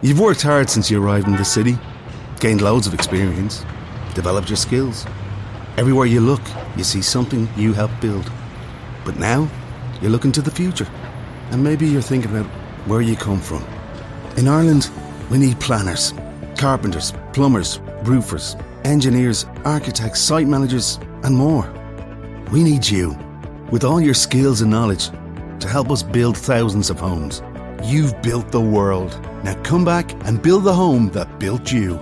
You've worked hard since you arrived in the city, gained loads of experience, developed your skills. Everywhere you look, you see something you helped build. But now, you're looking to the future. And maybe you're thinking about where you come from. In Ireland, we need planners, carpenters, plumbers, roofers, engineers, architects, site managers, and more. We need you, with all your skills and knowledge, to help us build thousands of homes. You've built the world. Now come back and build the home that built you.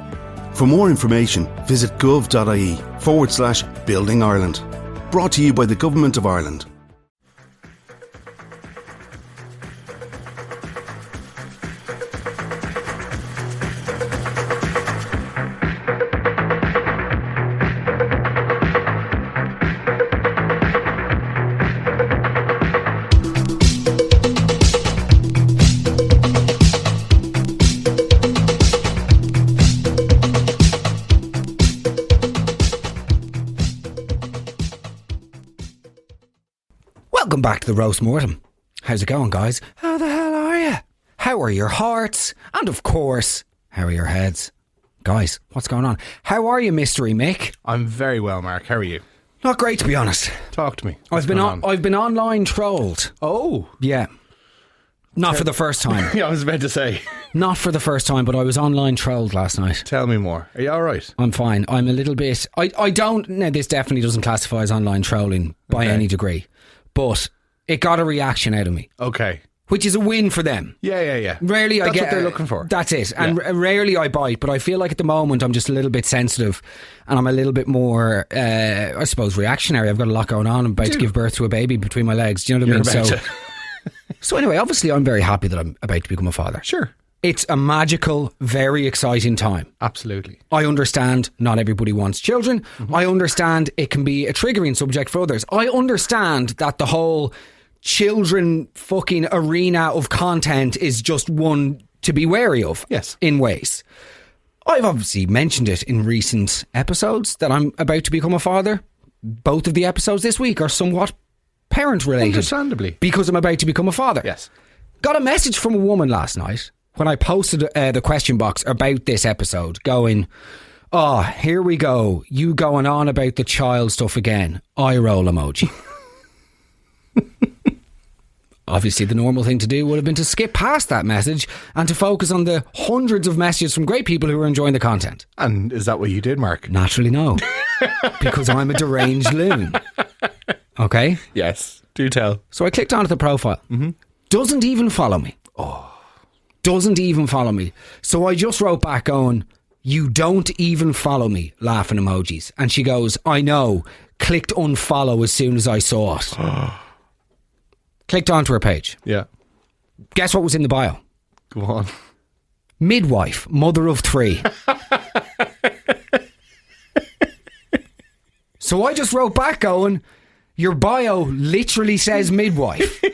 For more information, visit gov.ie/Building Ireland. Brought to you by the Government of Ireland. Welcome back to the Roast Mortem. How's it going, guys? How the hell are you? How are your hearts? And of course, how are your heads? Guys, what's going on? How are you, Mystery Mick? I'm very well, Mark. How are you? Not great, to be honest. Talk to me. I've been online trolled. Oh. Yeah. Not for the first time. Yeah, I was about to say. Not for the first time, but I was online trolled last night. Tell me more. Are you alright? I'm fine. I'm a little bit... I don't... Now, this definitely doesn't classify as online trolling by any degree. But it got a reaction out of me. Okay. Which is a win for them. Yeah. Rarely That's I get... what they're looking for. That's it. And rarely I bite, but I feel like at the moment I'm just a little bit sensitive and I'm a little bit more, I suppose, reactionary. I've got a lot going on. I'm about to give birth to a baby between my legs. Do you know what I mean? So anyway, obviously I'm very happy that I'm about to become a father. Sure. It's a magical, very exciting time. Absolutely. I understand not everybody wants children. Mm-hmm. I understand it can be a triggering subject for others. I understand that the whole children fucking arena of content is just one to be wary of. Yes. In ways. I've obviously mentioned it in recent episodes that I'm about to become a father. Both of the episodes this week are somewhat parent related. Understandably. Because I'm about to become a father. Yes. Got a message from a woman last night when I posted the question box about this episode going, oh, here we go. You going on about the child stuff again. Eye roll emoji. Obviously, the normal thing to do would have been to skip past that message and to focus on the hundreds of messages from great people who are enjoying the content. And is that what you did, Mark? Naturally, no. Because I'm a deranged loon. Okay? Yes. Do tell. So I clicked onto the profile. Mm-hmm. Doesn't even follow me. Oh. Doesn't even follow me. So I just wrote back going, you don't even follow me, laughing emojis. And she goes, I know, clicked unfollow as soon as I saw it. Clicked onto her page. Yeah. Guess what was in the bio? Go on. Midwife, mother of 3. So I just wrote back going, your bio literally says midwife.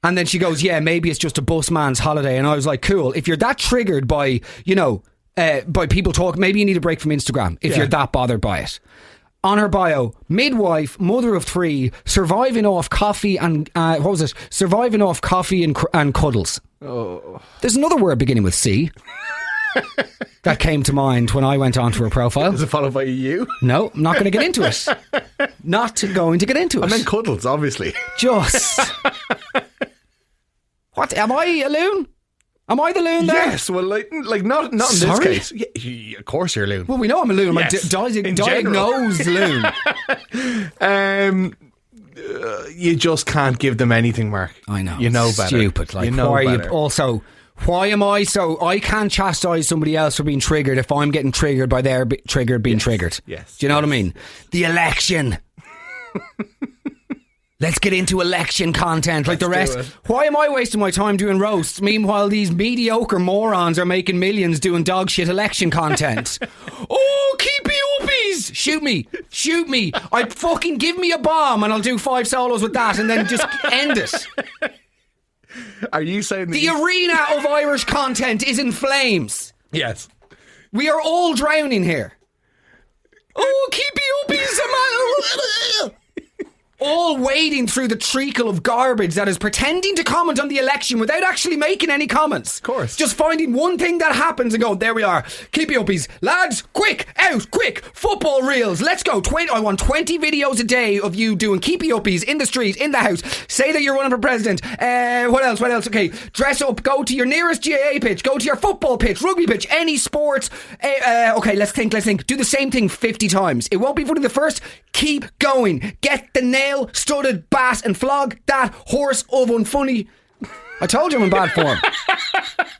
And then she goes, yeah, maybe it's just a busman's holiday. And I was like, cool. If you're that triggered by, by people talk, maybe you need a break from Instagram if you're that bothered by it. On her bio, midwife, mother of 3, surviving off coffee and, surviving off coffee and cuddles. Oh. There's another word beginning with C that came to mind when I went onto her profile. Is it followed by you? No, I'm not going to get into it. Not going to get into it. And then cuddles, obviously. Just... What? Am I a loon? Am I the loon there? Yes, well, like not in this case. Yeah, of course you're a loon. Well, we know I'm a loon. Yes, I'm a diagnosed loon. You just can't give them anything, Mark. I know. You know better. Stupid. Like, why are you also... Why am I so... I can't chastise somebody else for being triggered if I'm getting triggered by their being triggered. Yes. Do you know what I mean? The election. Let's get into election content like the rest. Why am I wasting my time doing roasts? Meanwhile, these mediocre morons are making millions doing dog shit election content. Oh, keepy uppies! Shoot me. I fucking give me a bomb and I'll do 5 solos with that and then just end it. Are you saying that the arena of Irish content is in flames? Yes. We are all drowning here. Oh, keepy uppies! all wading through the treacle of garbage that is pretending to comment on the election without actually making any comments. Of course. Just finding one thing that happens and go, there we are. Keep you uppies. Lads, quick, out, quick. Football reels. Let's go. I want 20 videos a day of you doing keepy uppies in the street, in the house. Say that you're running for president. What else? Okay. Dress up. Go to your nearest GAA pitch. Go to your football pitch, rugby pitch, any sports. Okay, let's think. Do the same thing 50 times. It won't be funny the first. Keep going. Get the nail-studded bat and flog that horse of unfunny. I told you I'm in bad form.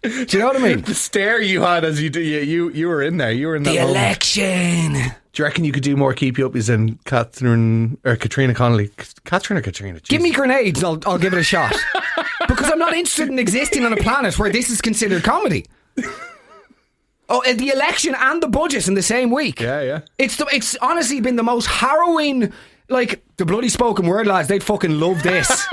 Do you know what I mean? The stare you had as you were in there. You were in that moment. Election. Do you reckon you could do more keepy uppies than Katrina Connolly? Catherine or Katrina? Jesus. Give me grenades. I'll give it a shot. Because I'm not interested in existing on a planet where this is considered comedy. Oh, the election and the budget in the same week. Yeah. It's honestly been the most harrowing. Like, the bloody spoken word lads, they'd fucking love this.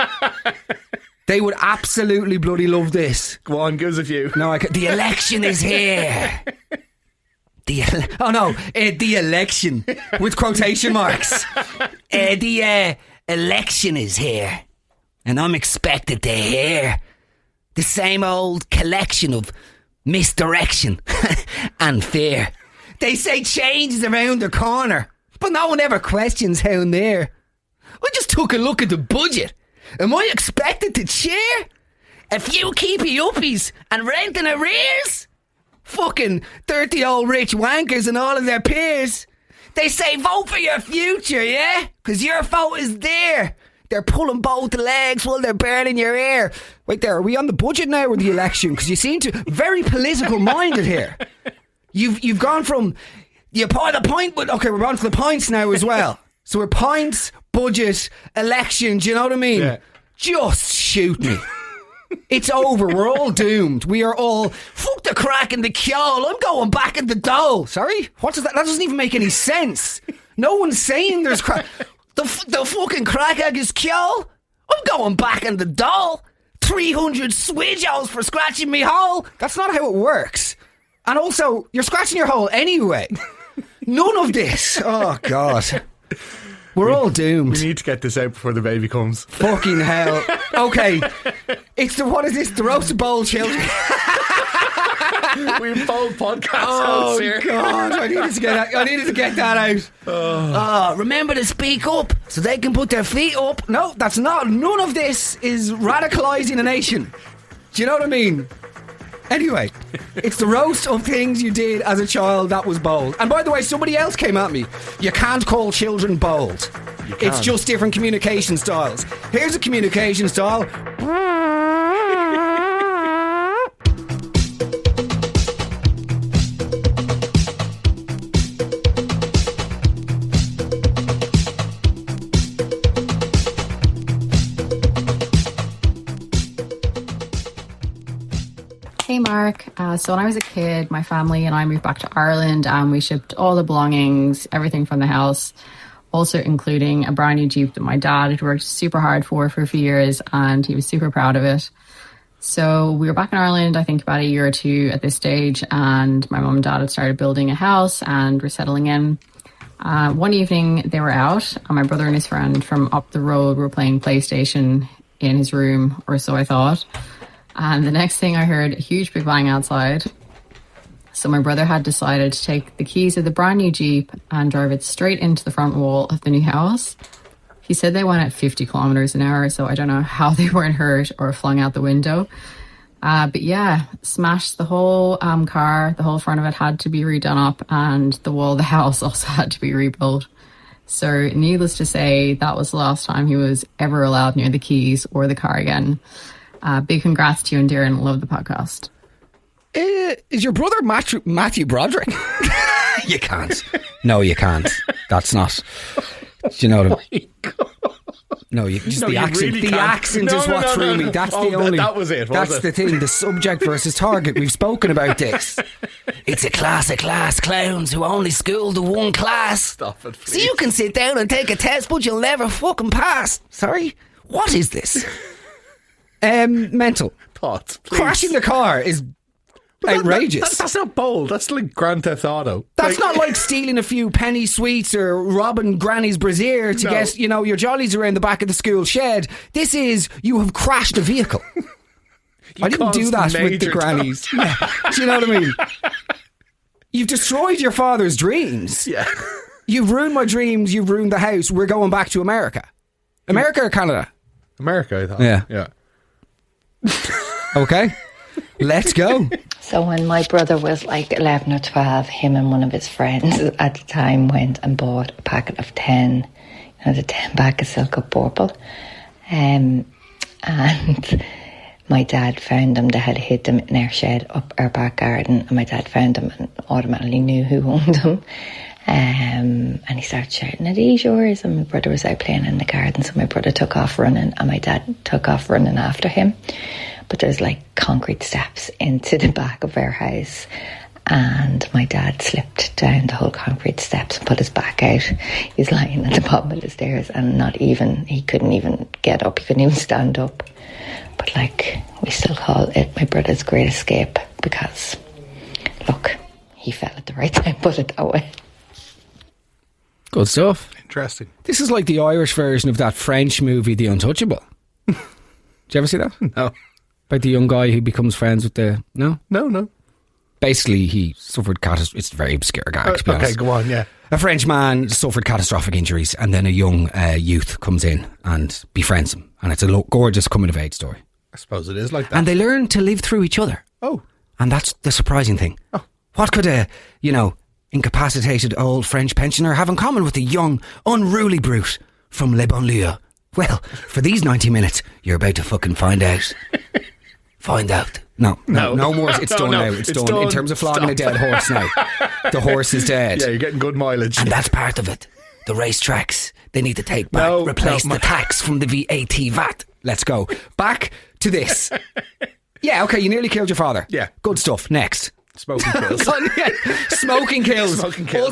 They would absolutely bloody love this. Go on, give us a few. No, the election is here. The election with quotation marks. The election is here, and I'm expected to hear the same old collection of misdirection and fear. They say change is around the corner, but no one ever questions how near. I just took a look at the budget. Am I expected to cheer? A few keepy uppies and rent in arrears? Fucking dirty old rich wankers and all of their peers. They say vote for your future, yeah? Because your vote is there. They're pulling both legs while they're burning your ear. Wait there, are we on the budget now or the election? Because you seem to very political minded here. You've gone from the point, but okay, we're on to the points now as well. So we're points, budget, election. Do you know what I mean? Yeah. Just shoot me. It's over. We're all doomed. We are all fuck the crack in the kjol. I'm going back in the dole. Sorry, what does that? That doesn't even make any sense. No one's saying there's crack. The fucking crack egg is kjol. I'm going back in the dole. 300 swidgos for scratching me hole. That's not how it works. And also, you're scratching your hole anyway. None of this. Oh God. We're all doomed. We need to get this out before the baby comes. Fucking hell. Okay. It's what is this? The Roast of Bold Children. We have bold podcast hosts here. Oh God. I needed to get that out. Remember to speak up so they can put their feet up. No, that's not. None of this is radicalising a nation. Do you know what I mean? Anyway, it's the roast of things you did as a child that was bold. And by the way, somebody else came at me. You can't call children bold. It's just different communication styles. Here's a communication style. Hey Mark, so when I was a kid, my family and I moved back to Ireland and we shipped all the belongings, everything from the house, also including a brand new Jeep that my dad had worked super hard for a few years and he was super proud of it. So we were back in Ireland, I think about a year or two at this stage, and my mum and dad had started building a house and were settling in. One evening they were out and my brother and his friend from up the road were playing PlayStation in his room, or so I thought. And the next thing I heard, a huge big bang outside. So my brother had decided to take the keys of the brand new Jeep and drive it straight into the front wall of the new house. He said they went at 50 kilometers an hour, so I don't know how they weren't hurt or flung out the window. But yeah, smashed the whole car. The whole front of it had to be redone up and the wall of the house also had to be rebuilt. So needless to say, that was the last time he was ever allowed near the keys or the car again. Big congrats to you and Darren. Love the podcast. Is your brother Matthew Broderick? You can't. No, you can't. That's not. Do you know what I mean? No, the accent. Really the accent is what threw me. That's the only. That was it. That's the thing. The subject versus target. We've spoken about this. It's a class of class clowns who only school to one class. Stop it, please. So you can sit down and take a test, but you'll never fucking pass. Sorry, what is this? Mental thoughts. Please. Crashing the car is outrageous. That's not bold. That's like Grand Theft Auto. That's not like stealing a few penny sweets or robbing Granny's brassiere to get, your jollies around the back of the school shed. This is, you have crashed a vehicle. I didn't do that with the grannies. Yeah. Do you know what I mean? You've destroyed your father's dreams. Yeah. You've ruined my dreams. You've ruined the house. We're going back to America. America or Canada? America, I thought. Yeah. Okay. Let's go. So when my brother was like 11 or 12, him and one of his friends at the time went and bought a packet of 10, the 10 pack of Silk Cut Purple. And my dad found them. They had hid them in our shed up our back garden, and my dad found them and automatically knew who owned them. And he started shouting, "Are these yours?" And my brother was out playing in the garden, so my brother took off running, and my dad took off running after him. But there's like concrete steps into the back of our house, and my dad slipped down the whole concrete steps and put his back out. He's lying at the bottom of the stairs, and he couldn't even get up, he couldn't even stand up. But like, we still call it my brother's great escape, because look, he fell at the right time, put it that way. Good stuff. Interesting. This is like the Irish version of that French movie, The Untouchable. Did you ever see that? No. About the young guy who becomes friends with the... No? No. Basically, he suffered it's a very obscure gag, to be honest. Go on, yeah. A French man suffered catastrophic injuries, and then a young youth comes in and befriends him. And it's a gorgeous coming-of-age story. I suppose it is like that. And they learn to live through each other. Oh. And that's the surprising thing. Oh. What could a, incapacitated old French pensioner have in common with a young, unruly brute from Le Banlieue? Well, for these 90 minutes, you're about to fucking find out. Find out. No more. It's done now. It's done. In terms of flogging a dead horse now. The horse is dead. Yeah, you're getting good mileage. And that's part of it. The racetracks, they need to take back, replace the tax from the VAT. Let's go. Back to this. Yeah, okay, you nearly killed your father. Yeah. Good stuff. Next. Smoking kills. Smoking kills.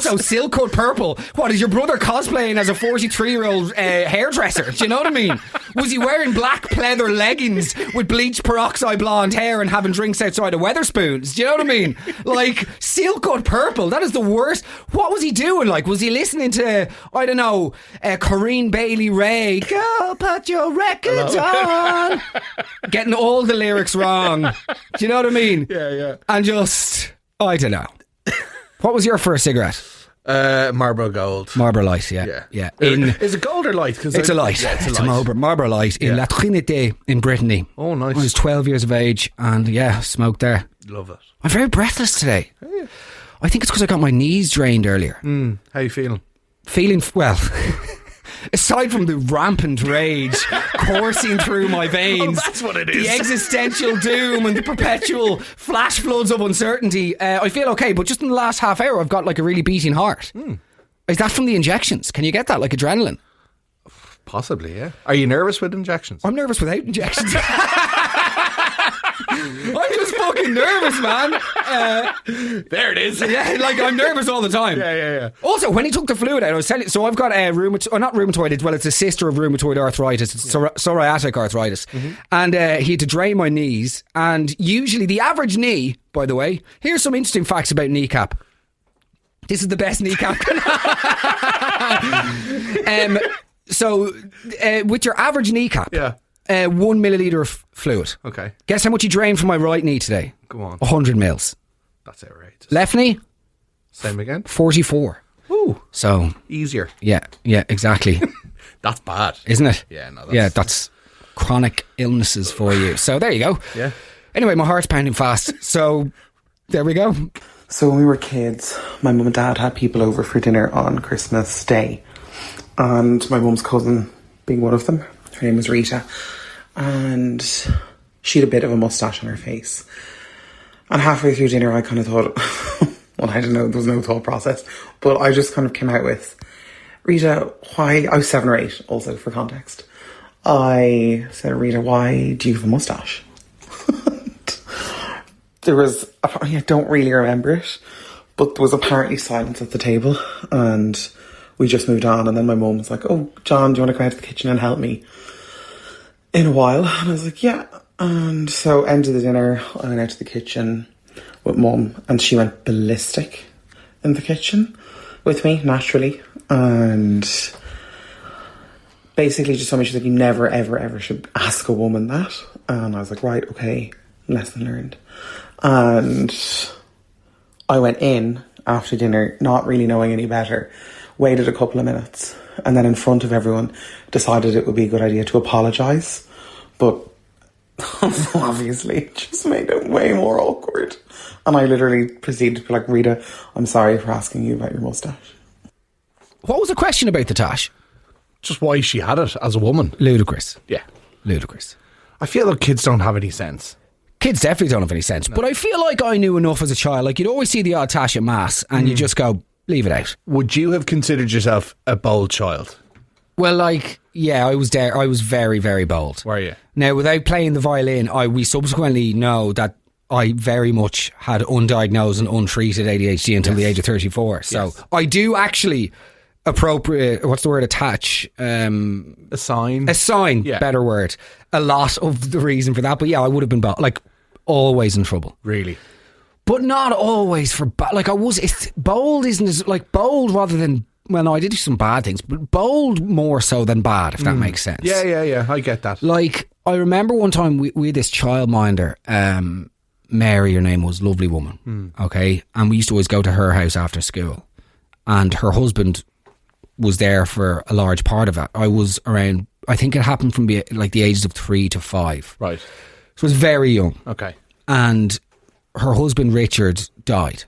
Also, Silk Cut Purple. What, is your brother cosplaying as a 43-year-old hairdresser? Do you know what I mean? Was he wearing black pleather leggings with bleached peroxide blonde hair and having drinks outside of Weatherspoons? Do you know what I mean? Like, Silk Cut Purple, that is the worst. What was he doing? Like, was he listening to, I don't know, Corinne Bailey Ray? Go put your records on. Getting all the lyrics wrong. Do you know what I mean? Yeah. And just... I don't know. What was your first cigarette? Marlboro Gold. Marlboro Light, yeah. Is it gold or light? It's a light. Yeah, it's a Marlboro Light in La Trinité in Brittany. Oh, nice. I was 12 years of age and smoked there. Love it. I'm very breathless today. Yeah. I think it's because I got my knees drained earlier. How you feeling? Feeling, well... Aside from the rampant rage coursing through my veins, that's what it is. The existential doom and the perpetual flash floods of uncertainty, I feel okay. But just in the last half hour, I've got like a really beating heart. Is that from the injections? Can you get that, like adrenaline? Possibly, yeah. Are you nervous with injections? I'm nervous without injections. I'm just fucking nervous, man. There it is. Yeah, like I'm nervous all the time. Yeah. Also, when he took the fluid out, I was telling you, so I've got not rheumatoid, it's a sister of rheumatoid arthritis. It's psoriatic arthritis. And he had to drain my knees. And usually the average knee, by the way, here's some interesting facts about kneecap. This is the best kneecap. So with your average kneecap, 1 milliliter of fluid. Okay. Guess how much he drained from my right knee today? Go on. 100 mils. That's outrageous. Left knee? Same again? 44. Ooh. So. Easier. Yeah, exactly. That's bad. Isn't it? Yeah, no. That's chronic illnesses for you. So there you go. Yeah. Anyway, my heart's pounding fast. So there we go. So when we were kids, my mum and dad had people over for dinner on Christmas Day. And my mum's cousin being one of them, her name was Rita, and she had a bit of a moustache on her face. And halfway through dinner I kind of thought, well, I don't know, there was no thought process, but I just kind of came out with, Rita, why, I was 7 or 8 also for context, I said, Rita, why do you have a moustache? There was, I don't really remember it, but there was apparently silence at the table, and we just moved on. And then my mum was like, oh, John, do you want to go out to the kitchen and help me in a while? And I was like, yeah. And so end of the dinner, I went out to the kitchen, with Mum, and she went ballistic in the kitchen with me, naturally, and basically just told me, she's like, you never, ever, ever should ask a woman that. And I was like, right, okay, lesson learned. And I went in after dinner, not really knowing any better, waited a couple of minutes, and then in front of everyone decided it would be a good idea to apologise. But obviously it just made it way more awkward. And I literally proceeded to be like, Rita, I'm sorry for asking you about your moustache. What was the question about the tash? Just why she had it as a woman. Ludicrous. Yeah. Ludicrous. I feel like kids don't have any sense. Kids definitely don't have any sense. No. But I feel like I knew enough as a child. Like, you'd always see the odd tash at mass and you just go, leave it out. Would you have considered yourself a bold child? Well, like, yeah, I was there. I was very, very bold. Were you? Now, without playing the violin, we subsequently know that I very much had undiagnosed and untreated ADHD until the age of 34. So I do actually attach? Assign, better word. A lot of the reason for that. But yeah, I would have been always in trouble. Really? But not always for bad. Like, bold isn't as, like, bold rather than, well, no, I did do some bad things, but bold more so than bad, if that makes sense. Yeah, I get that. Like, I remember one time we had this childminder, Mary, her name was, lovely woman, okay? And we used to always go to her house after school. And her husband was there for a large part of it. I was around, I think it happened from the ages of 3 to 5. Right. So I was very young. Okay. And her husband Richard died,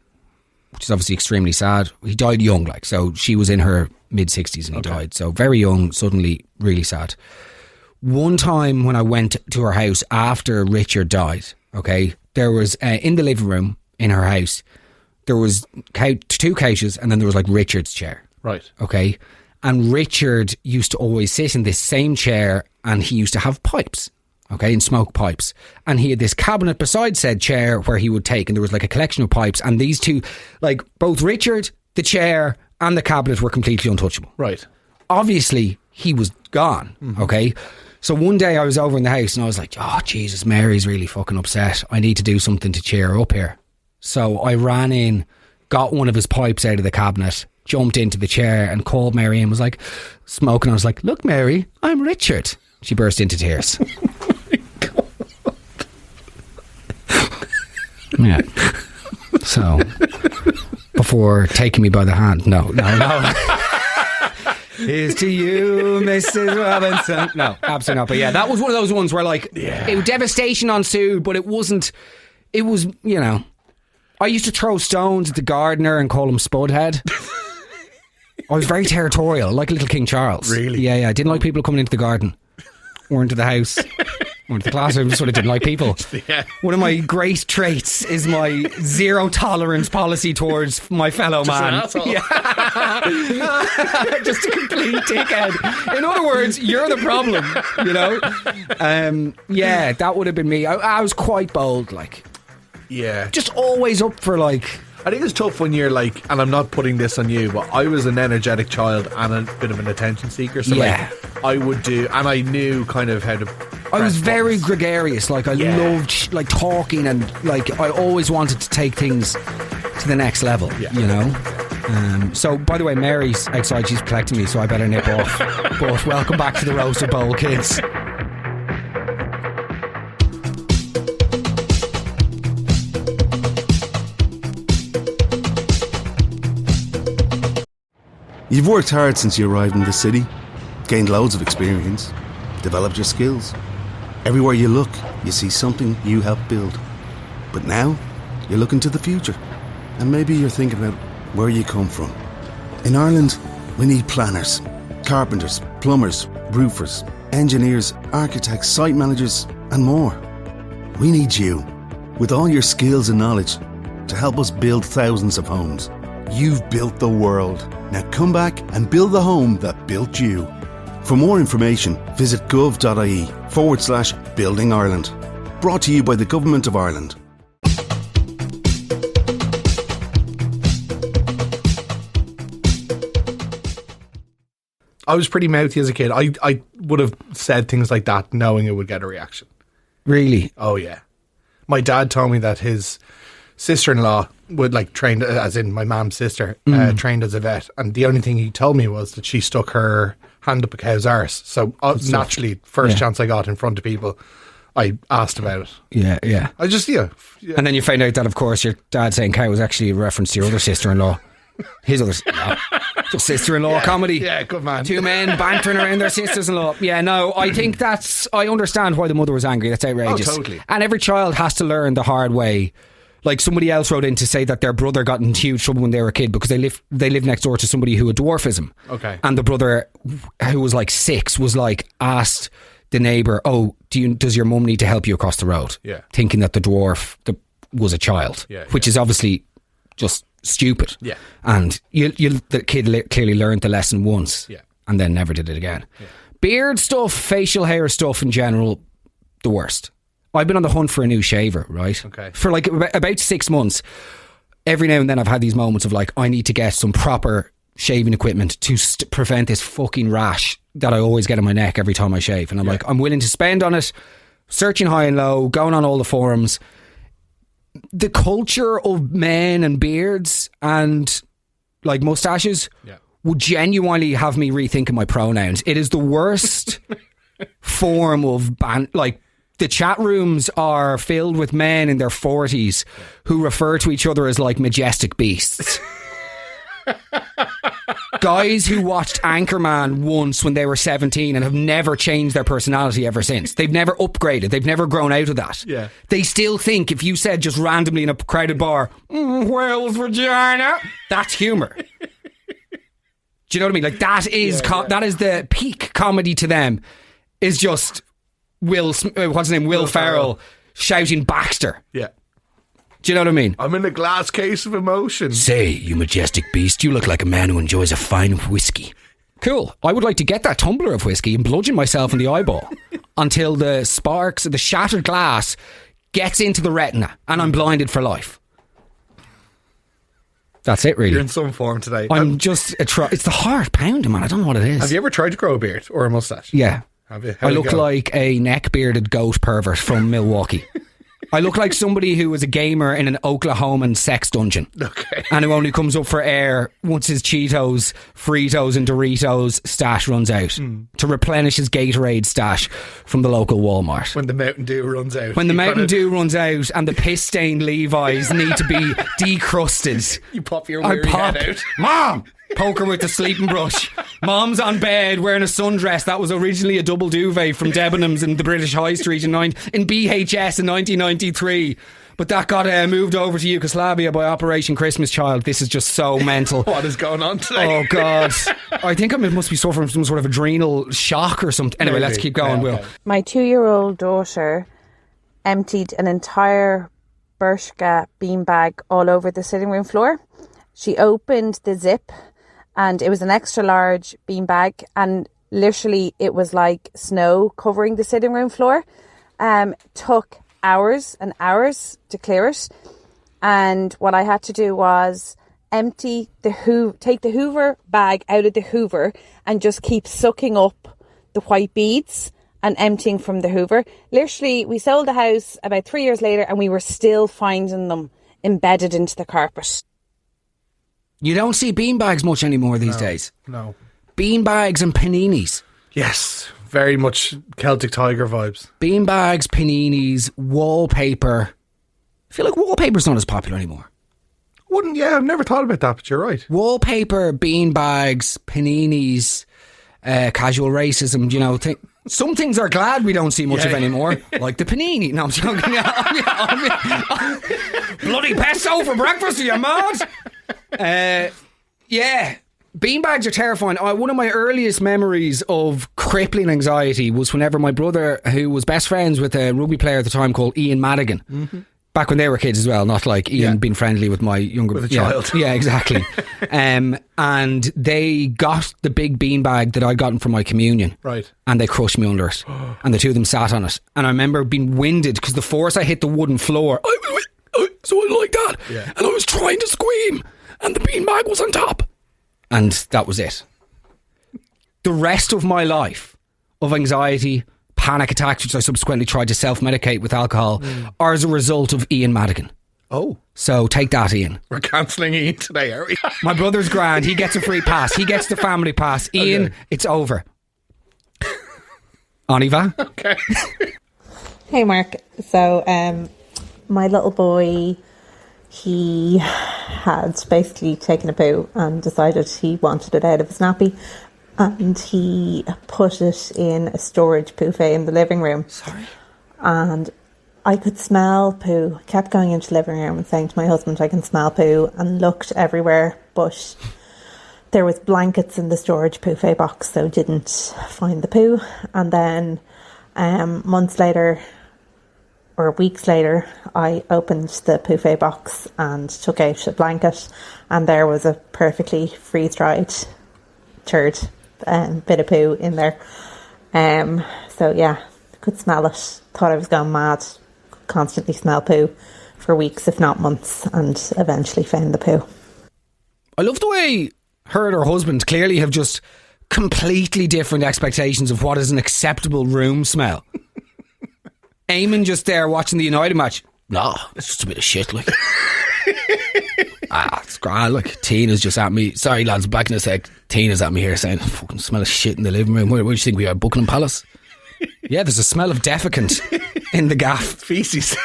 which is obviously extremely sad. He died young, so she was in her mid-60s and he died. So very young, suddenly really sad. One time when I went to her house after Richard died, okay, there was, in the living room in her house, there was 2 couches and then there was Richard's chair. Right. Okay. And Richard used to always sit in this same chair and he used to have pipes. Okay, and smoke pipes. And he had this cabinet beside said chair where he would take, and there was a collection of pipes, and these two, both Richard, the chair, and the cabinet were completely untouchable. Right. Obviously, he was gone, okay? So one day I was over in the house and I was like, oh, Jesus, Mary's really fucking upset. I need to do something to cheer her up here. So I ran in, got one of his pipes out of the cabinet, jumped into the chair and called Mary and was like, smoking. I was like, look, Mary, I'm Richard. She burst into tears. Yeah. So, before taking me by the hand, no. Here's to you, Mrs. Robinson. No, absolutely not. But yeah, that was one of those ones where it was devastation ensued, but it was, I used to throw stones at the gardener and call him Spudhead. I was very territorial, like little King Charles. Really? Yeah. I didn't like people coming into the garden or into the house. Or into the classroom, sort of didn't like people. Yeah. One of my great traits is my zero tolerance policy towards my fellow man. Just an asshole. Yeah. Just a complete dickhead. In other words, you're the problem, Yeah, that would have been me. I was quite bold, Yeah. Just always up for I think it's tough when you're and I'm not putting this on you, but I was an energetic child and a bit of an attention seeker. So I would do, and I knew kind of how to. I was very gregarious. I loved talking, and I always wanted to take things to the next level. Yeah. So, by the way, Mary's outside. She's collecting me, so I better nip off. But welcome back to the Roasted Bowl, kids. You've worked hard since you arrived in the city, gained loads of experience, developed your skills. Everywhere you look, you see something you helped build. But now, you're looking to the future. And maybe you're thinking about where you come from. In Ireland, we need planners, carpenters, plumbers, roofers, engineers, architects, site managers, and more. We need you, with all your skills and knowledge, to help us build thousands of homes. You've built the world. Now come back and build the home that built you. For more information, visit gov.ie/Building Ireland. Brought to you by the Government of Ireland. I was pretty mouthy as a kid. I would have said things like that knowing it would get a reaction. Really? Oh, yeah. My dad told me that his sister-in-law would like trained, as in my mum's sister, trained as a vet, and the only thing he told me was that she stuck her hand up a cow's arse. So naturally, first chance I got in front of people, I asked about it. Yeah, yeah. I just, yeah. And then you find out that, of course, your dad saying cow was actually a reference to your other sister-in-law. His other just sister-in-law comedy. Yeah, good man. Two men bantering around their sisters-in-law. Yeah, no, I think I understand why the mother was angry. That's outrageous. Oh, totally. And every child has to learn the hard way. Like somebody else wrote in to say that their brother got in huge trouble when they were a kid because they lived next door to somebody who had dwarfism. Okay. And the brother, who was like 6, was like asked the neighbour, "Oh, does your mum need to help you across the road?" Yeah. Thinking that the dwarf was a child, which is obviously just stupid. Yeah. And the kid clearly learned the lesson once, and then never did it again. Yeah. Beard stuff, facial hair stuff in general, the worst. I've been on the hunt for a new shaver, right? Okay. For like about 6 months. Every now and then I've had these moments of like, I need to get some proper shaving equipment to prevent this fucking rash that I always get on my neck every time I shave. And I'm like, I'm willing to spend on it, searching high and low, going on all the forums. The culture of men and beards and like mustaches would genuinely have me rethinking my pronouns. It is the worst form of like, the chat rooms are filled with men in their 40s who refer to each other as like majestic beasts. Guys who watched Anchorman once when they were 17 and have never changed their personality ever since. They've never upgraded. They've never grown out of that. Yeah. They still think if you said just randomly in a crowded bar, whale's vagina, that's humour. Do you know what I mean? Like that is that is the peak comedy to them. Is just what's his name? Will Ferrell shouting Baxter. Yeah. Do you know what I mean? I'm in a glass case of emotion. Say, you majestic beast, you look like a man who enjoys a fine whiskey. Cool. I would like to get that tumbler of whiskey and bludgeon myself in the eyeball until the sparks of the shattered glass gets into the retina and I'm blinded for life. That's it, really. You're in some form today. I'm just it's the heart pounding, man. I don't know what it is. Have you ever tried to grow a beard or a mustache? Yeah. Have you? I look like a neck-bearded goat pervert from Milwaukee. I look like somebody who was a gamer in an Oklahoman sex dungeon. Okay. And who only comes up for air once his Cheetos, Fritos and Doritos stash runs out to replenish his Gatorade stash from the local Walmart. When the Mountain Dew runs out. When the Mountain Dew runs out and the piss-stained Levi's need to be decrusted. You pop your weary head out. Mom! Poke her with the sleeping brush. Mom's on bed wearing a sundress that was originally a double duvet from Debenhams in the British High Street in BHS in 1993. But that got moved over to Yugoslavia by Operation Christmas Child. This is just so mental. What is going on today? Oh, God. I think I must be suffering from some sort of adrenal shock or something. Anyway, let's keep going, Will. My 2-year-old daughter emptied an entire Bershka beanbag all over the sitting room floor. She opened the zip and it was an extra large beanbag and literally it was like snow covering the sitting room floor. Took hours and hours to clear it. And what I had to do was take the Hoover bag out of the Hoover and just keep sucking up the white beads and emptying from the Hoover. Literally, we sold the house about 3 years later and we were still finding them embedded into the carpet. You don't see beanbags much anymore these days. No. Beanbags and paninis. Yes, very much Celtic Tiger vibes. Beanbags, paninis, wallpaper. I feel like wallpaper's not as popular anymore. I've never thought about that, but you're right. Wallpaper, beanbags, paninis, casual racism, you know. Some things are glad we don't see much of anymore, like the panini. No, I'm joking. Bloody pesto for breakfast, are you mad? Beanbags are terrifying. One of my earliest memories of crippling anxiety was whenever my brother, who was best friends with a rugby player at the time called Ian Madigan, back when they were kids as well, not like Ian being friendly with my younger with a child. Yeah, exactly. And they got the big beanbag that I'd gotten for my communion, right? And they crushed me under it, and the two of them sat on it. And I remember being winded because the force I hit the wooden floor, so I like that, and I was trying to scream. And the beanbag was on top. And that was it. The rest of my life of anxiety, panic attacks, which I subsequently tried to self-medicate with alcohol, are as a result of Ian Madigan. Oh. So take that, Ian. We're cancelling Ian today, are we? My brother's grand. He gets a free pass. He gets the family pass. Ian, it's over. On Eva? Okay. Hey, Mark. So, my little boy, he had basically taken a poo and decided he wanted it out of his nappy. And he put it in a storage buffet in the living room. Sorry. And I could smell poo. I kept going into the living room and saying to my husband, I can smell poo, and looked everywhere, but there was blankets in the storage buffet box, so didn't find the poo. And then months later, or weeks later, I opened the buffet box and took out a blanket, and there was a perfectly freeze-dried turd bit of poo in there. So yeah, could smell it. Thought I was going mad. Could constantly smell poo for weeks, if not months, and eventually found the poo. I love the way her and her husband clearly have just completely different expectations of what is an acceptable room smell. Eamon just there watching the United match. No, it's just a bit of shit, like. It's grand. Look, Tina's just at me. Sorry, lads, back in a sec. Tina's at me here saying, fucking smell of shit in the living room. Where do you think we are, Buckingham Palace? Yeah, there's a smell of defecant in the gaff. Feces.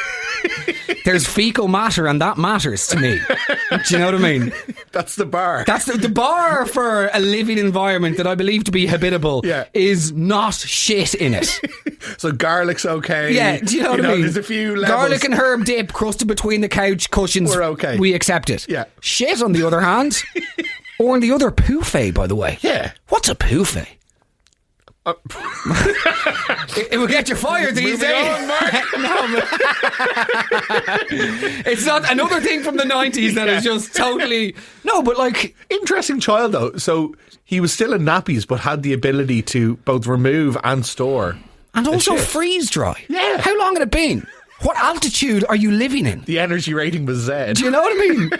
There's fecal matter, and that matters to me. Do you know what I mean? That's the bar. That's the bar for a living environment that I believe to be habitable. Yeah. Is not shit in it. So garlic's okay. Yeah, do you know what I mean? There's a few levels. Garlic and herb dip crusted between the couch cushions. We're okay. We accept it. Yeah. Shit, on the other hand. Or on the other, poufet, by the way. Yeah. What's a poufet? It will get you fired these days. On, Mark. It's not another thing from the 90s that is just totally... No, but like... Interesting child, though. So he was still in nappies, but had the ability to both remove and store. And also shit. freeze dry. Yeah. How long had it been? What altitude are you living in? The energy rating was Z. Do you know what I mean?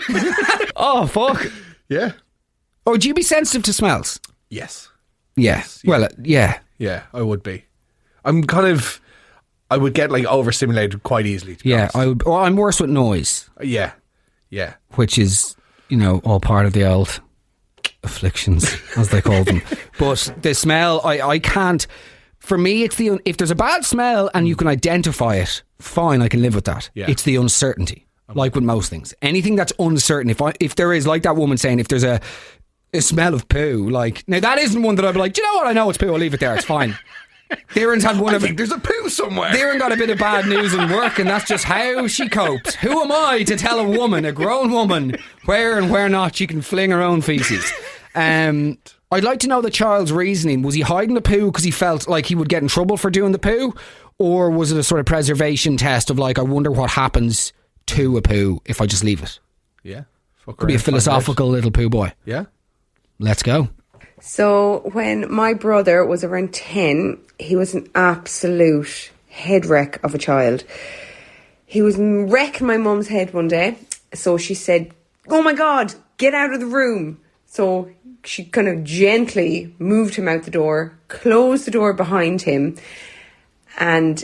Oh, fuck. Yeah. Or would you be sensitive to smells? Yes. Yeah. Yes, yeah. Well, yeah. Yeah, I would be. I would get like overstimulated quite easily, to be honest. I'm worse with noise. Yeah. Yeah. Which is, all part of the old afflictions, as they call them. But the smell, I can't... For me, it's if there's a bad smell and you can identify it, fine, I can live with that. Yeah. It's the uncertainty, like with most things. Anything that's uncertain, if there is, like that woman saying, if there's a smell of poo, like... Now, that isn't one that I'd be like, do you know what? I know it's poo, I'll leave it there, it's fine. Darren's had one I think there's a poo somewhere. Darren got a bit of bad news in work, and that's just how she copes. Who am I to tell a woman, a grown woman, where and where not she can fling her own feces? I'd like to know the child's reasoning. Was he hiding the poo because he felt like he would get in trouble for doing the poo? Or was it a sort of preservation test of like, I wonder what happens to a poo if I just leave it? Yeah. Could be a philosophical little poo boy. Yeah. Let's go. So when my brother was around 10, he was an absolute head wreck of a child. He was wrecking my mum's head one day. So she said, oh my God, get out of the room. So she kind of gently moved him out the door, closed the door behind him. And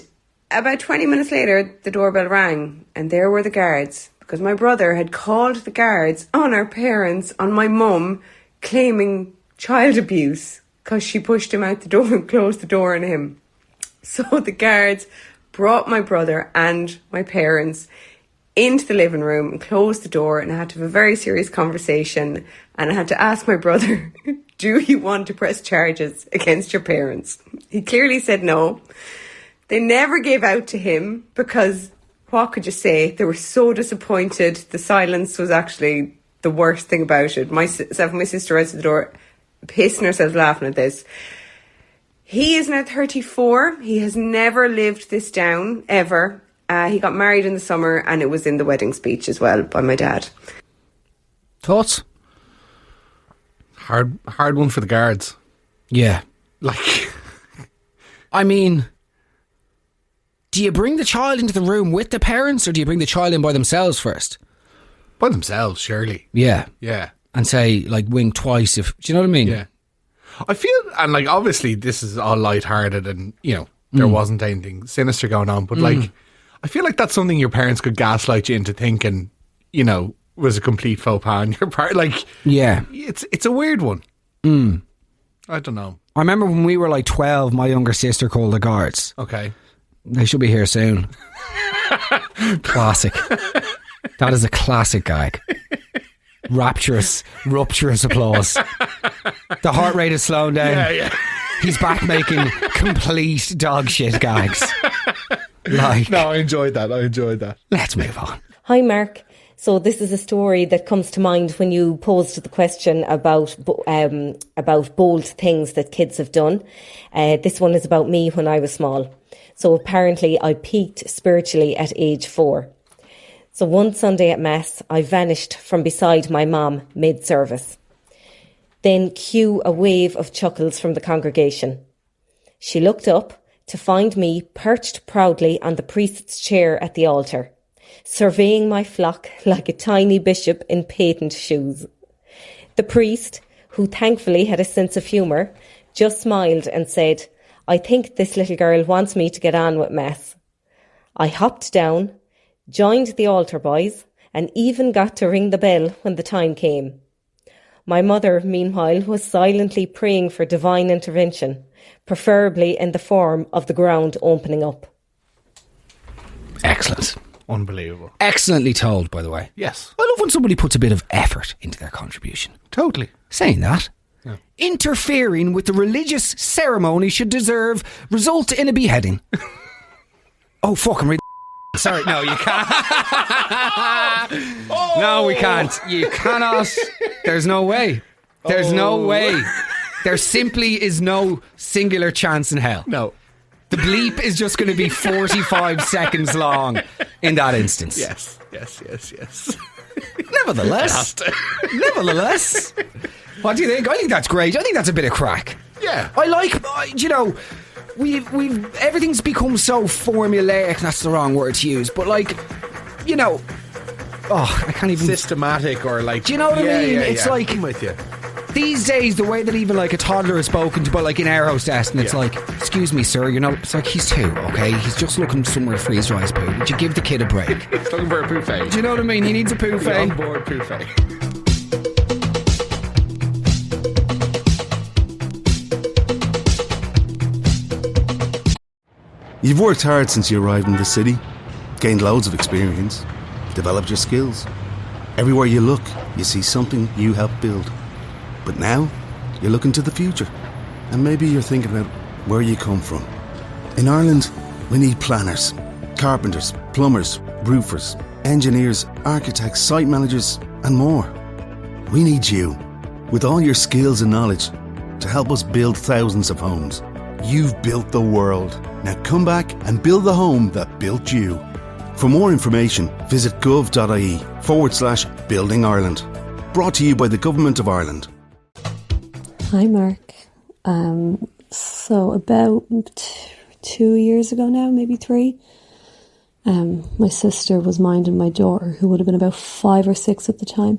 about 20 minutes later, the doorbell rang, and there were the guards, because my brother had called the guards on our parents, on my mum, claiming child abuse because she pushed him out the door and closed the door on him. So the guards brought my brother and my parents into the living room and closed the door, and I had to have a very serious conversation, and I had to ask my brother, do you want to press charges against your parents? He clearly said no. They never gave out to him because what could you say? They were so disappointed. The silence was actually the worst thing about it. Myself and my sister outside the door, pissing ourselves laughing at this. He is now 34. He has never lived this down, ever. He got married in the summer, and it was in the wedding speech as well by my dad. Thoughts? Hard one for the guards. Yeah. Like... I mean... Do you bring the child into the room with the parents, or do you bring the child in by themselves first? By themselves, surely. Yeah. Yeah. And say, like, wink twice if... Do you know what I mean? Yeah. I feel... And, like, obviously, this is all lighthearted and, there wasn't anything sinister going on. But, like, I feel like that's something your parents could gaslight you into thinking, you know, was a complete faux pas on your part. Like, yeah, it's a weird one. I don't know. I remember when we were like 12, my younger sister called the guards. Okay. They should be here soon. Classic. That is a classic gag. Rapturous applause. The heart rate is slowing down. Yeah. He's back making complete dog shit gags. Like, no, I enjoyed that. Let's move on. Hi, Mark. So this is a story that comes to mind when you posed the question about bold things that kids have done. This one is about me when I was small. So apparently I peaked spiritually at age 4. So one Sunday at Mass, I vanished from beside my mum mid-service. Then cue a wave of chuckles from the congregation. She looked up to find me perched proudly on the priest's chair at the altar, surveying my flock like a tiny bishop in patent shoes. The priest, who thankfully had a sense of humour, just smiled and said, "I think this little girl wants me to get on with Mass." I hopped down, joined the altar boys, and even got to ring the bell when the time came. My mother, meanwhile, was silently praying for divine intervention, preferably in the form of the ground opening up. Excellent. Unbelievable. Excellently told, by the way. Yes. I love when somebody puts a bit of effort into their contribution. Totally. Saying that, interfering with the religious ceremony should result in a beheading. Oh, fucking read. Sorry, no, you can't. No, we can't. You cannot. There's no way. There's no way. There simply is no singular chance in hell. No. The bleep is just going to be 45 seconds long in that instance. Yes. Nevertheless, what do you think? I think that's great. I think that's a bit of crack. Yeah. I like, you know, we've everything's become so formulaic. That's the wrong word to use, but like, you know, I can't even systematic or like. Do you know what I mean? It's like I'm with you. These days, the way that even like a toddler is spoken to, but like in Air Hostess, and it's like, "Excuse me, sir, you know," it's like, he's 2, okay? He's just looking somewhere to freeze dry his poo. Would you give the kid a break? He's looking for a poufet. Do you know what I mean? He needs a poufet. On board poufet. You've worked hard since you arrived in the city, gained loads of experience, developed your skills. Everywhere you look, you see something you helped build. But now, you're looking to the future. And maybe you're thinking about where you come from. In Ireland, we need planners, carpenters, plumbers, roofers, engineers, architects, site managers, and more. We need you, with all your skills and knowledge, to help us build thousands of homes. You've built the world. Now come back and build the home that built you. For more information, visit gov.ie/Building Ireland. Brought to you by the Government of Ireland. Hi, Mark. So about 2 years ago now, maybe 3, my sister was minding my daughter, who would have been about 5 or 6 at the time.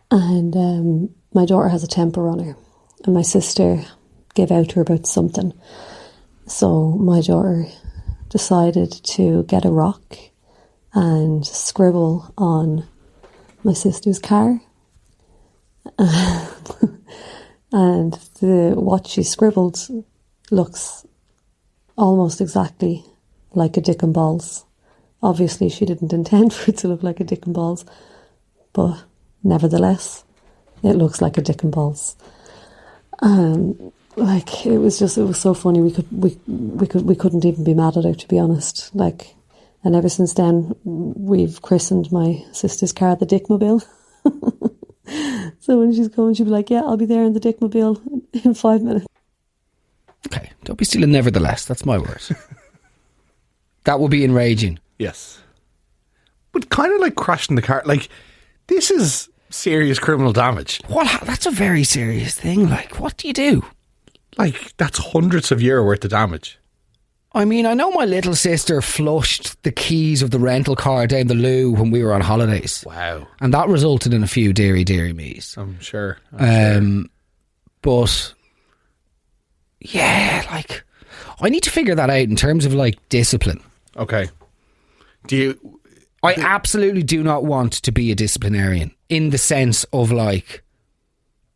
And my daughter has a temper on her. And my sister gave out to her about something. So my daughter decided to get a rock and scribble on my sister's car. And what she scribbled looks almost exactly like a dick and balls. Obviously, she didn't intend for it to look like a dick and balls, but nevertheless, it looks like a dick and balls. Like it was so funny. We couldn't even be mad at her, to be honest. Like, and ever since then, we've christened my sister's car the Dickmobile. So when she's coming, she'll be like, "Yeah, I'll be there in the Dickmobile in 5 minutes." Okay, don't be stealing nevertheless. That's my word. That will be enraging. Yes. But kind of like crashing the car. Like, this is serious criminal damage. What? That's a very serious thing. Like, what do you do? Like, that's hundreds of euro worth of damage. I mean, I know my little sister flushed the keys of the rental car down the loo when we were on holidays. Wow. And that resulted in a few dearie me's. I'm sure. But, yeah, like, I need to figure that out in terms of, like, discipline. Okay. Do you? I absolutely do not want to be a disciplinarian in the sense of like,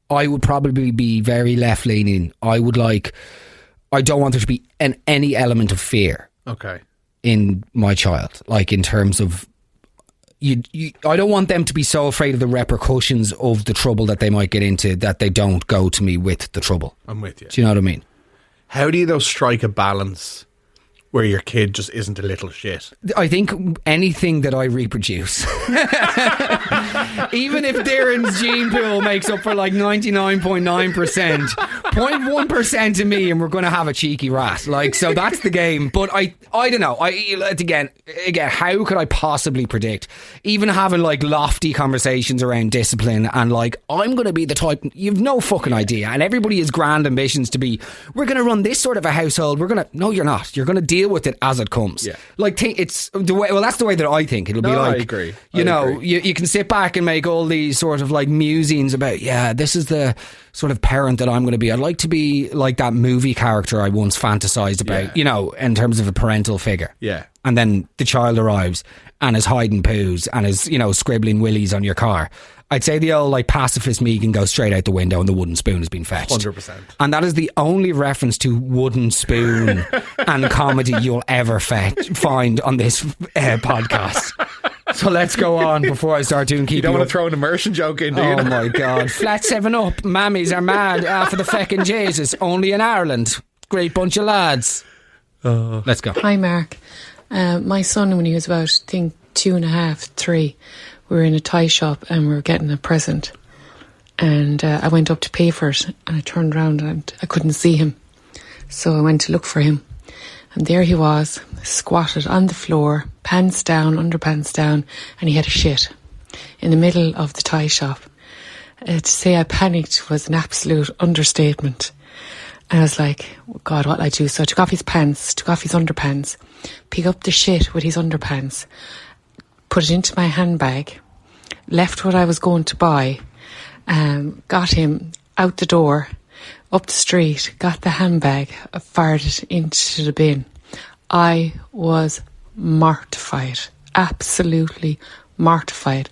I would probably be very left leaning. I don't want there to be any element of fear. Okay. In my child, like in terms of I don't want them to be so afraid of the repercussions of the trouble that they might get into that they don't go to me with the trouble. I'm with you. Do you know what I mean? How do you though strike a balance where your kid just isn't a little shit? I think anything that I reproduce, even if Darren's gene pool makes up for like 99.9%, 0.1% of me, and we're going to have a cheeky rat. Like, so that's the game. But I don't know. Again, how could I possibly predict? Even having like lofty conversations around discipline and like, I'm going to be the type, you've no fucking idea. And everybody has grand ambitions to be, we're going to run this sort of a household. No, you're not. You're going to deal with it as it comes. Yeah. Like, it's the way, well, that's the way that I think. It'll be like, I agree. You can sit back and make all these sort of like musings about, this is the sort of parent that I'm going to be. I'd like to be like that movie character I once fantasized about, in terms of a parental figure. Yeah. And then the child arrives and is hiding poos and is, scribbling willies on your car. I'd say the old like pacifist me can go straight out the window and the wooden spoon has been fetched. 100%. And that is the only reference to wooden spoon and comedy you'll ever find on this podcast. So let's go on before I start doing keep. You don't want to throw an immersion joke in, do you? Oh my God. Flat 7 up. Mammies are mad for the feckin' Jesus. Only in Ireland. Great bunch of lads. Let's go. Hi, Mark. My son, when he was about, I think, 2.5, 3, we were in a toy shop and we were getting a present. And I went up to pay for it and I turned around and I couldn't see him. So I went to look for him. And there he was, squatted on the floor, pants down, underpants down, and he had a shit in the middle of the toy shop. To say I panicked was an absolute understatement. And I was like, oh God, what'll I do? So I took off his pants, took off his underpants, picked up the shit with his underpants, put it into my handbag, left what I was going to buy, got him out the door, up the street, got the handbag, fired it into the bin. I was mortified, absolutely mortified.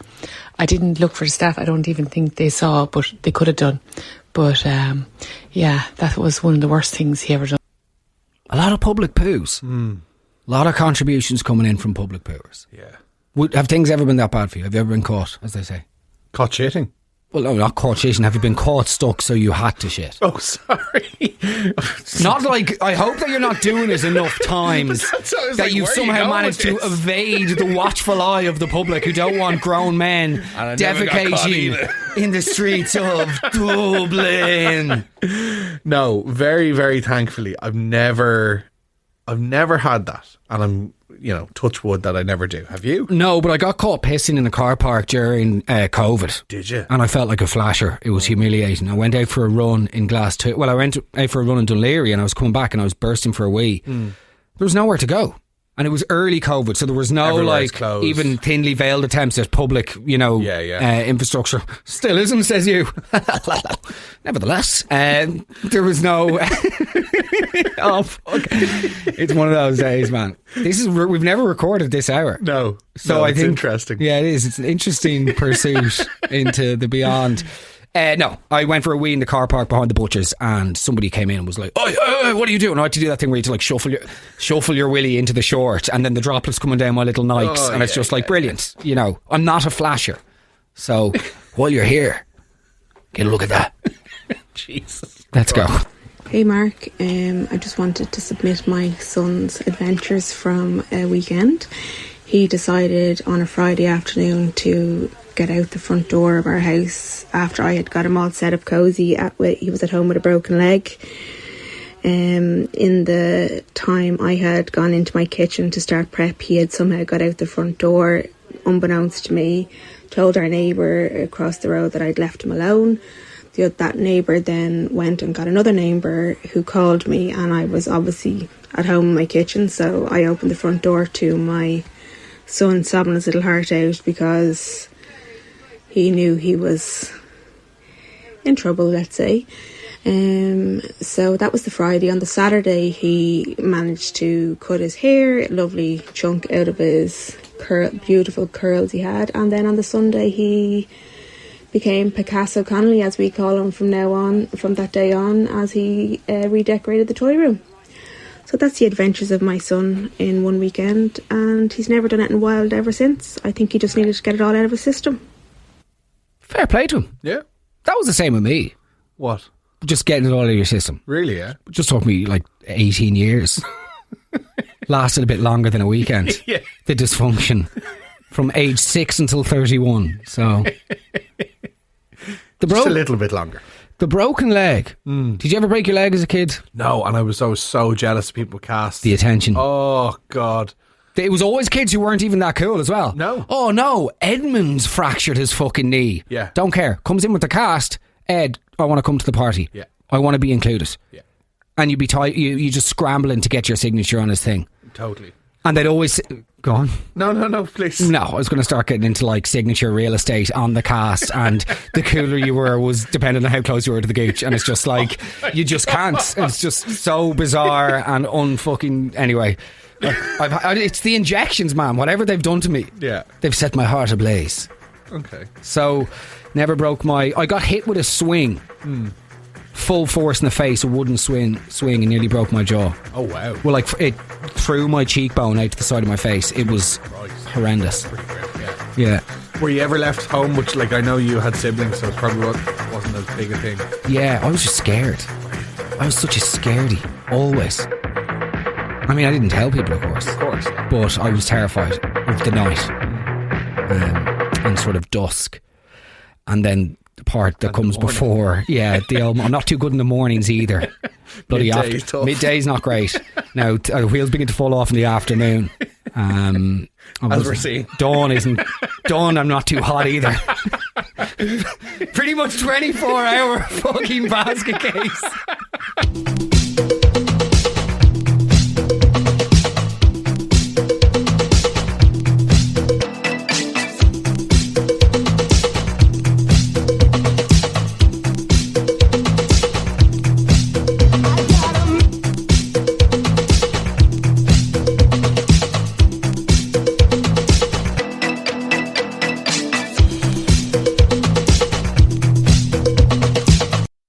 I didn't look for the staff. I don't even think they saw, but they could have done. But that was one of the worst things he ever done. A lot of public poos. A lot of contributions coming in from public poos. Yeah. Have things ever been that bad for you? Have you ever been caught, as they say? Caught shitting? Well, no, not caught shitting. Have you been caught stuck so you had to shit? Oh, sorry. Not like, I hope that you're not doing it enough times that like, you've somehow managed to evade the watchful eye of the public who don't want grown men defecating in the streets of Dublin. No, very, very thankfully, I've never had that. And I'm, touch wood that I never do. Have you? No, but I got caught pissing in a car park during COVID. Did you? And I felt like a flasher. It was humiliating. I went out for a run in Glasgow. Well, I went out for a run in Dunleary and I was coming back and I was bursting for a wee. There was nowhere to go. And it was early COVID, so there was no Everywhere's closed. Even thinly veiled attempts at public, infrastructure. Still isn't, says you. Nevertheless, there was no. Oh fuck! It's one of those days, man. We've never recorded this hour. No, so I it's think interesting. Yeah, it is. It's an interesting pursuit into the beyond. No, I went for a wee in the car park behind the butchers and somebody came in and was like, oh, what are you doing? I had to do that thing where you had to like shuffle your willy into the short and then the droplets coming down my little Nikes and it's just like brilliant. I'm not a flasher. So while you're here, get a look at that. Jesus. Let's go. Hey Mark, I just wanted to submit my son's adventures from a weekend. He decided on a Friday afternoon to get out the front door of our house after I had got him all set up cosy. He was at home with a broken leg. In the time I had gone into my kitchen to start prep, he had somehow got out the front door, unbeknownst to me, told our neighbour across the road that I'd left him alone. That neighbour then went and got another neighbour who called me, and I was obviously at home in my kitchen, so I opened the front door to my son sobbing his little heart out because he knew he was in trouble, let's say. So that was the Friday. On the Saturday, he managed to cut his hair, a lovely chunk out of his beautiful curls he had. And then on the Sunday, he became Picasso Connolly, as we call him from that day on, as he redecorated the toy room. So that's the adventures of my son in one weekend, and he's never done anything wild ever since. I think he just needed to get it all out of his system. Fair play to him. Yeah. That was the same with me. What? Just getting it all out of your system. Really, yeah? It just took me like 18 years. Lasted a bit longer than a weekend. Yeah. The dysfunction. From age 6 until 31. So... Just a little bit longer. The broken leg. Did you ever break your leg as a kid? No, and I was always so jealous of people cast. The attention. Oh, God. It was always kids who weren't even that cool as well. No. Oh, no. Edmund's fractured his fucking knee. Yeah. Don't care. Comes in with the cast. Ed, I want to come to the party. Yeah. I want to be included. Yeah. And you'd be you just scrambling to get your signature on his thing. Totally. And they'd always... Go on. No, please. No, I was going to start getting into like signature real estate on the cast, and the cooler you were was depending on how close you were to the gooch, and it's just like you just can't. It's just so bizarre and unfucking. Anyway, it's the injections, man. Whatever they've done to me, yeah, they've set my heart ablaze. Okay. So, never broke my. I got hit with a swing. Full force in the face, a wooden swing, and nearly broke my jaw. Oh, wow. Well, like, it threw my cheekbone out to the side of my face. It was horrendous. Pretty great, yeah. Were you ever left home, which, like, I know you had siblings, so it probably wasn't as big a thing. Yeah, I was just scared. I was such a scaredy, always. I mean, I didn't tell people, of course. Of course. But I was terrified of the night. And sort of dusk. And then... the part that comes before, I'm not too good in the mornings either. Bloody midday's not great. Now wheels begin to fall off in the afternoon. As we're seeing, dawn. I'm not too hot either. Pretty much 24-hour fucking basket case.